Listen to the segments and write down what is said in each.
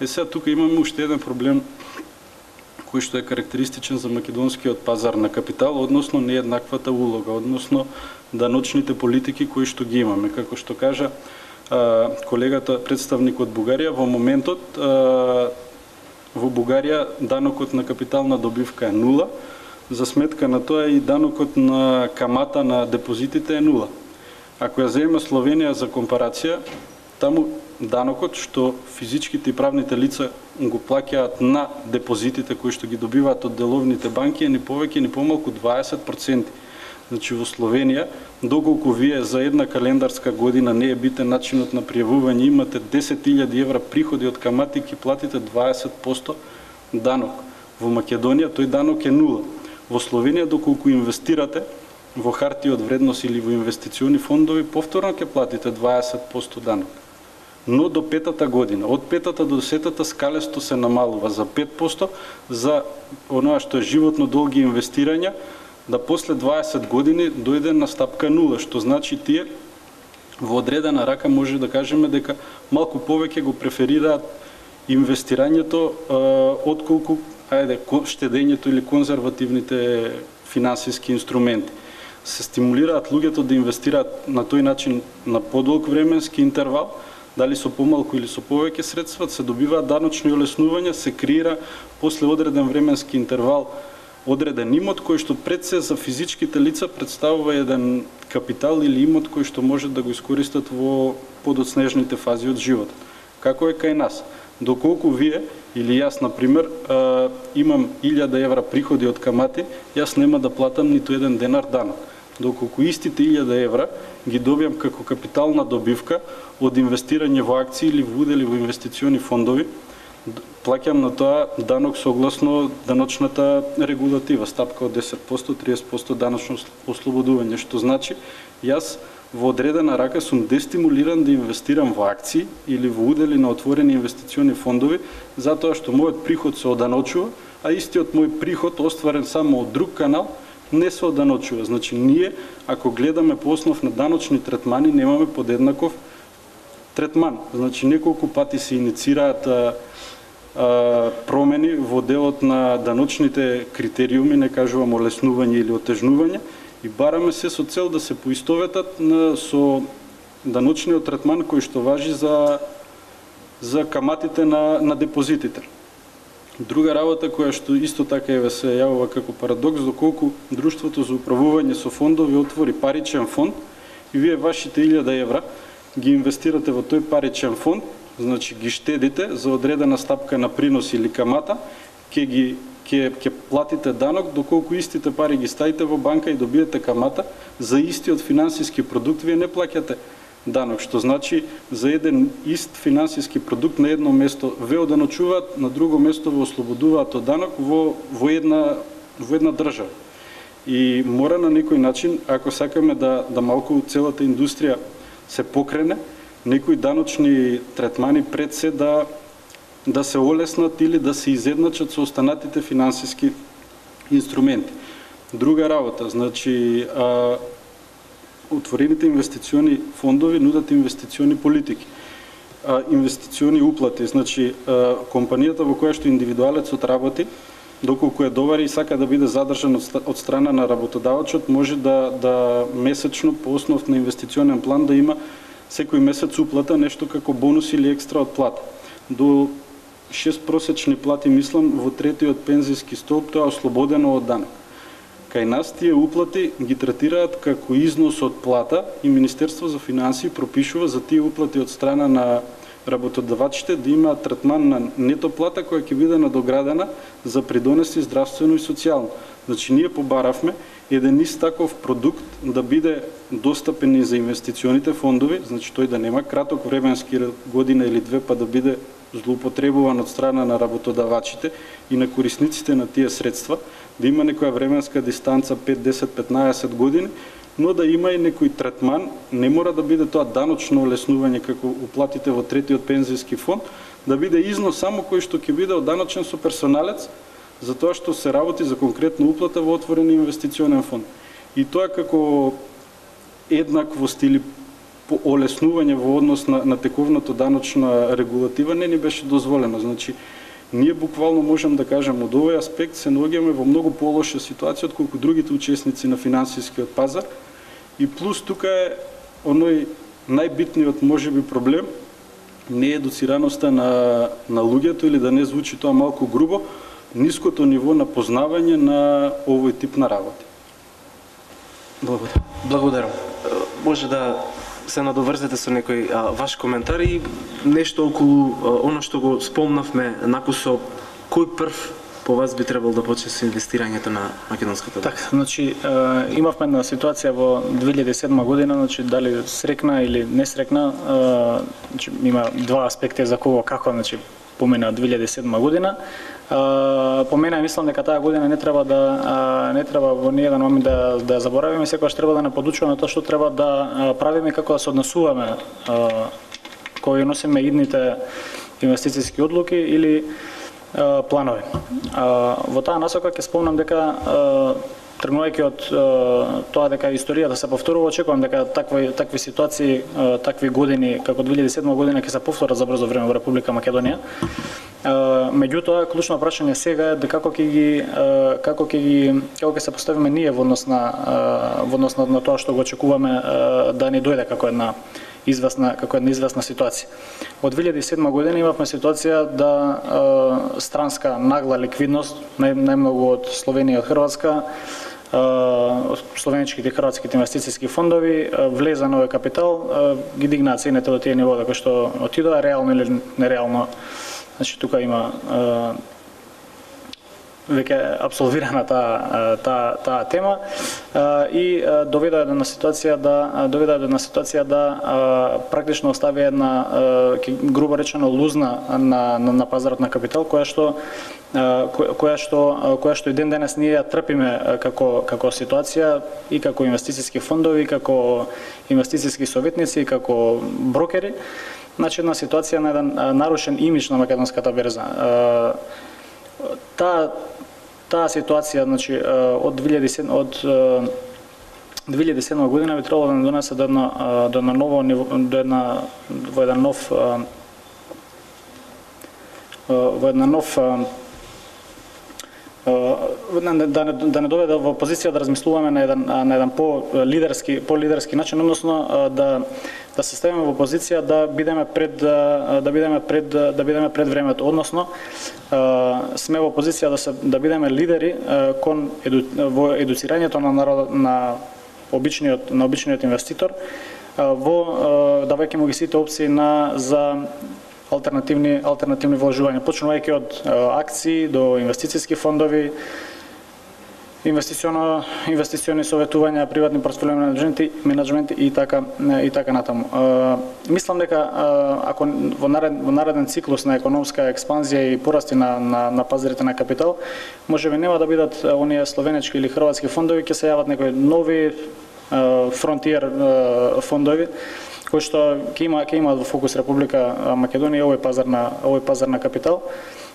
Сега тука имаме уште еден проблем кој што е карактеристичен за македонскиот пазар на капитал, односно нееднаквата улога, односно даночните политики кои што ги имаме. Како што кажа колегата представник од Бугарија, во моментот во Бугарија данокот на капитална добивка е 0, за сметка на тоа и данокот на камата на депозитите е 0. Ако ја земеме Словенија за компарација, таму данокот што физичките и правните лица го плаќаат на депозитите кои што ги добиваат од деловните банки е ни повеќе ни помалку 20%. Значи во Словенија, доколку вие за една календарска година не е битен начинот на пријавување, имате 10.000 евра приходи од камати, ќе платите 20% данок. Во Македонија тој данок е 0. Во Словенија, доколку инвестирате во хартија од вредност или во инвестициони фондови, повторно ќе платите 20% данок. Но до 5-та година, од 5-та до 10-та скалесто се намалува за 5%, за оноа што е животно долги инвестирања, да после 20 години дојде на стапка 0, што значи тие во одредена рака може да кажеме дека малку повеќе го преферираат инвестирањето отколку штедењето или конзервативните финансиски инструменти. Се стимулираат луѓето да инвестираат на тој начин на подолг временски интервал, дали со помалку или со повеќе средства, се добиваат даночни олеснувања, се креира после одреден временски интервал одреден имот кој што пред се за физичките лица представува еден капитал или имот кој што може да го искористат во подоцнежните фази од животот. Како е кај нас? Доколку вие или јас, например, имам 1000 евра приходи од камати, јас нема да платам ниту еден денар данок. Доколку истите 1000 евра ги добијам како капитална добивка од инвестирање во акции или во удели во инвестициони фондови, плаќам на тоа данок согласно даночната регулатива, стапка од 10%, 30% даночно ослободување, што значи јас во одредена рака сум дестимулиран да инвестирам во акции или во удели на отворени инвестициони фондови, затоа што мојот приход се оданочува, а истиот мој приход остварен само од друг канал не се оданочува. Значи ние, ако гледаме по основ на даночни третмани, немаме подеднаков третман. Значи неколку пати се иницираат промени во делот на даночните критериуми, не кажувам олеснување или отежнување, и бараме се со цел да се поистоветат со даночниот третман кој што важи за каматите на депозитите. Друга работа која што исто така се јавува како парадокс, доколку Друштвото за управување со фондови отвори паричен фонд и вие вашите 1000 евра ги инвестирате во тој паричен фонд, значи ги штедите за одредена стапка на принос или камата, ќе платите данок, доколку истите пари ги ставите во банка и добиете камата, за истиот финансиски продукт вие не плаќате данок, што значи за еден ист финансиски продукт на едно место ве оданочуваат, на друго место ве ослободуваат од данок во една држава. И мора на некој начин, ако сакаме да малку целата индустрија се покрене, некои даночни третмани пред се да се олеснат или да се изедначат со останатите финансиски инструменти. Друга работа, значи отворените инвестициони фондови нудат инвестициони политики, инвестициони уплати. Значи компанијата во која што индивидуалецот работи, доколку е добар и сака да биде задржан од страна на работодавачот, може да месечно по основ на инвестиционен план да има секој месец уплата нешто како бонус или екстра од плата. До 6 просечни плати, мислам, во третиот пензиски столб тоа е ослободено од данок. Кај нас тие уплати ги третираат како износ од плата и Министерство за финансии пропишува за тие уплати од страна на работодавачите да имаат третман на нето плата која ќе биде надоградена за придонеси здравствено и социјално. Значи ние побаравме еден ист таков продукт да биде достапен и за инвестиционите фондови, значи тој да нема краток временски година или две па да биде злоупотребуван од страна на работодавачите и на корисниците на тие средства, да има некоја временска дистанца 5, 10, 15 години, но да има и некој третман, не мора да биде тоа даночно олеснување како уплатите во третиот пензиски фонд, да биде износ само кој што ќе биде оданочен со персоналец, за тоа што се работи за конкретна уплата во отворен инвестиционен фонд. И тоа како еднаквост или олеснување во однос на тековната даночна регулатива не ни беше дозволено. Значи, ние буквално можем да кажем од овој аспект се наоѓаме во многу полоша ситуација отколку другите учесници на финансискиот пазар и плюс тука е оној најбитниот можеби проблем неедуцираноста на луѓето или да не звучи тоа малку грубо, ниското ниво на познавање на овој тип на работи. Благодарам. Може да се надоврзете со некој ваш коментар и нешто околу оно што го спомнавме накусо кој прв по вас би требало да почне со инвестирањето на македонската така, значи имавме една ситуација во 2007 година, значи дали срекна или не срекна, значи има два аспекти за кого како, значи помена 2007 година. По мене мислам дека таа година не треба во ниеден момент да ја заборавиме, секогаш треба да не подучуваме тоа што треба да правиме, како да се однесуваме кога носиме идните инвестициски одлуки или планови. Во таа насока ќе спомнам дека тргнувајќи од тоа дека историјата се повторува, очекувам дека такви ситуации, такви години како 2007 година ќе се повторат за брзо време во Република Македонија. Меѓутоа, клучно прашање сега е како ќе се поставиме ние во однос на тоа што го очекуваме да ни дојде како една известна ситуација. Од 2007 година имавме ситуација да странска нагла ликвидност, најмногу од Словенија и од Хрватска, словеничките и хрватските инвестициски фондови влеза нови капитал, ги дигнаа цените до тие нивоа кои што отидоа, реално или нереално. Значи тука има веќе абсолвирана таа тема и доведе до една ситуација да практично остави една грубо речено лузна на пазарот на капитал која што и ден денес ние ја трпиме како ситуација и како инвестициски фондови, како инвестициски советници, како брокери. Значи една ситуација на еден нарушен имидж на македонската берза. Таа ситуација, значи од 2007 година би требало да не донесе до една ново ниво, во еден нов да не доведе во позиција да размислуваме на еден по-лидерски начин, односно да се ставиме во позиција да бидеме пред времето, односно сме во позиција да бидеме лидери во едуцирањето на обичниот инвеститор, во давајќи му ги сите опции за алтернативни вложувања, почнувајќи од акции до инвестициски фондови, инвестициони советувања, приватни портфолио менеджменти и така натаму. Мислам дека ако во нареден циклус на економска експанзија и порасти на пазарите на капитал, можеби нема да бидат оние словенички или хрватски фондови, ќе се јават некои нови фронтиер фондови кои што ќе имаат во фокус Република Македонија овој пазар на капитал.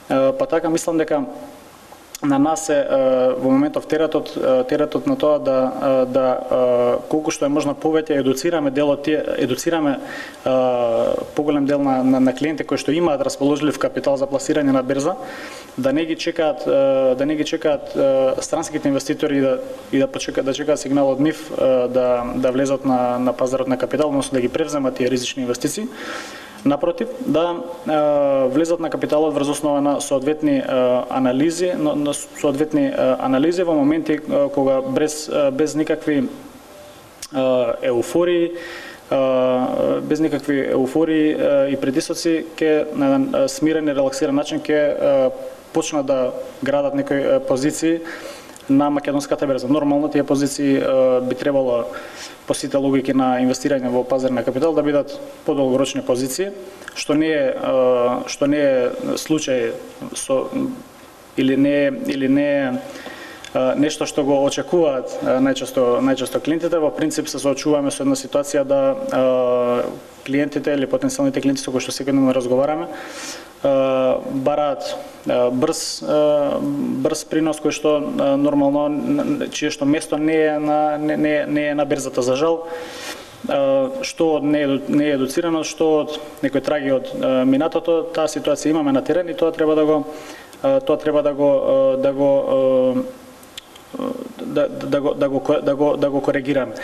Па така мислам дека на нас е во моментов теретот на тоа да колку што е можно повеќе едуцираме поголем дел на клиенти кои што имаат расположлив капитал за пласирање на берза, да не ги чекаат странските инвеститори и да чекаат сигнал од нив да влезат на пазарот на капитал, односно да ги превземат тие ризични инвестиции. Напротив, да влезат на капиталот врз основа на соодветни анализи во моменти кога без никакви еуфории и притисоци на еден смирен и релаксиран начин ќе почнат да градат некои позиции на македонската берза. Нормално тие позиции би требало по сите логики на инвестирање во пазар на капитал да бидат подолгорочни позиции, што не е случај или не е нешто што го очекуваат најчесто клиентите. Во принцип се соочуваме со една ситуација да клиентите или потенцијалните клиенти со кои што секојдневно разговараме бараат брз принос кој што нормално чие што место не е на берзата. За жал што од неедуцираност, што од некои траги од минатото, таа ситуација имаме на терен и тоа треба да го коригираме.